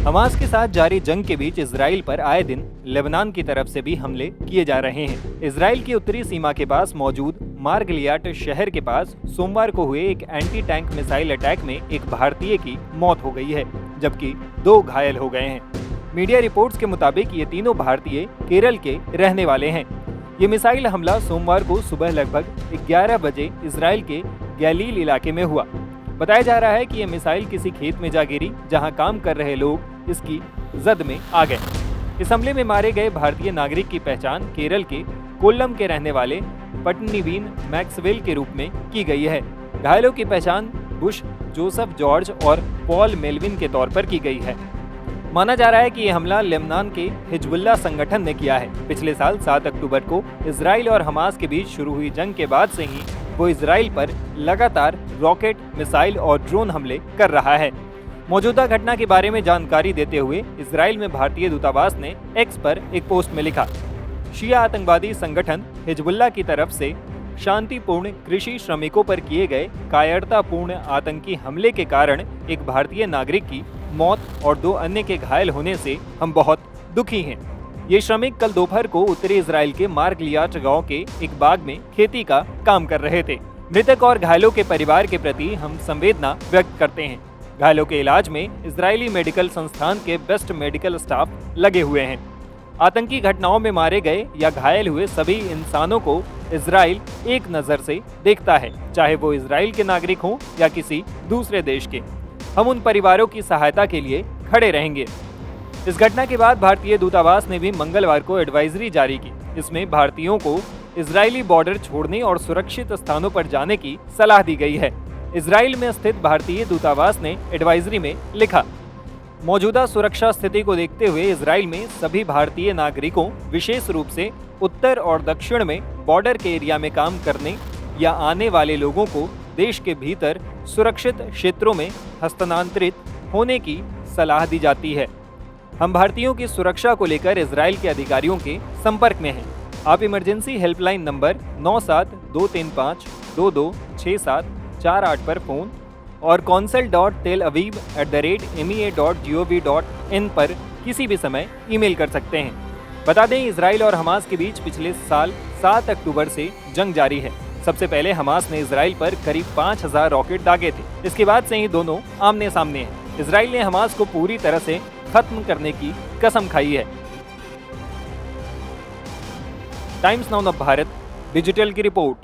Hamas के साथ जारी जंग के बीच इजराइल पर आए दिन लेबनान की तरफ से भी हमले किए जा रहे हैं। इजराइल की उत्तरी सीमा के पास मौजूद मार्गलियाट शहर के पास सोमवार को हुए एक एंटी टैंक मिसाइल अटैक में एक भारतीय की मौत हो गई है, जबकि 2 घायल हो गए हैं। मीडिया रिपोर्ट्स के मुताबिक ये तीनों भारतीय केरल के रहने वाले हैं। ये मिसाइल हमला सोमवार को सुबह लगभग 11 बजे इजराइल के गैलील इलाके में हुआ। बताया जा रहा है कि यह मिसाइल किसी खेत में जा गिरी, जहां काम कर रहे लोग इसकी जद में आ गए। इस हमले में मारे गए भारतीय नागरिक की पहचान केरल के कोल्लम के रहने वाले पट्टनीवीन मैक्सवेल के रूप में की गई है। घायलों की पहचान बुश, जोसेफ जॉर्ज और पॉल मेलविन के तौर पर की गई है। माना जा रहा है कि यह हमला लेबनान के हिजबुल्लाह संगठन ने किया है। पिछले साल 7 अक्टूबर को इजराइल और हमास के बीच शुरू हुई जंग के बाद से ही वो इजराइल पर लगातार रॉकेट, मिसाइल और ड्रोन हमले कर रहा है। मौजूदा घटना के बारे में जानकारी देते हुए इजराइल में भारतीय दूतावास ने एक्स पर एक पोस्ट में लिखा, शिया आतंकवादी संगठन हिजबुल्लाह की तरफ से शांतिपूर्ण कृषि श्रमिकों पर किए गए कायरतापूर्ण आतंकी हमले के कारण एक भारतीय नागरिक की मौत और 2 अन्य के घायल होने से हम बहुत दुखी हैं। ये श्रमिक कल दोपहर को उत्तरी इजराइल के मार्गलियाट गांव के एक बाग में खेती का काम कर रहे थे। मृतक और घायलों के परिवार के प्रति हम संवेदना व्यक्त करते हैं। घायलों के इलाज में इजरायली मेडिकल संस्थान के बेस्ट मेडिकल स्टाफ लगे हुए हैं। आतंकी घटनाओं में मारे गए या घायल हुए सभी इंसानों को इजराइल एक नज़र से देखता है, चाहे वो इजराइल के नागरिक हों या किसी दूसरे देश के। हम उन परिवारों की सहायता के लिए खड़े रहेंगे। इस घटना के बाद भारतीय दूतावास ने भी मंगलवार को एडवाइजरी जारी की। इसमें भारतीयों को इजरायली बॉर्डर छोड़ने और सुरक्षित स्थानों पर जाने की सलाह दी गई है। इजराइल में स्थित भारतीय दूतावास ने एडवाइजरी में लिखा, मौजूदा सुरक्षा स्थिति को देखते हुए इजराइल में सभी भारतीय नागरिकों, विशेष रूप से उत्तर और दक्षिण में बॉर्डर के एरिया में काम करने या आने वाले लोगों को देश के भीतर सुरक्षित क्षेत्रों में हस्तांतरित होने की सलाह दी जाती है। हम भारतीयों की सुरक्षा को लेकर इजराइल के अधिकारियों के संपर्क में हैं। आप इमरजेंसी हेल्पलाइन नंबर 97-235-226748 पर फोन और consul.telaviv@mea.gov.in पर किसी भी समय ईमेल कर सकते हैं। बता दें, इजराइल और हमास के बीच पिछले साल 7 अक्टूबर से जंग जारी है। सबसे पहले हमास ने इजराइल पर करीब 5000 रॉकेट दागे थे। इसके बाद से ही दोनों आमने सामने हैं। इजराइल ने हमास को पूरी तरह से खत्म करने की कसम खाई है। टाइम्स नाउ भारत डिजिटल की रिपोर्ट।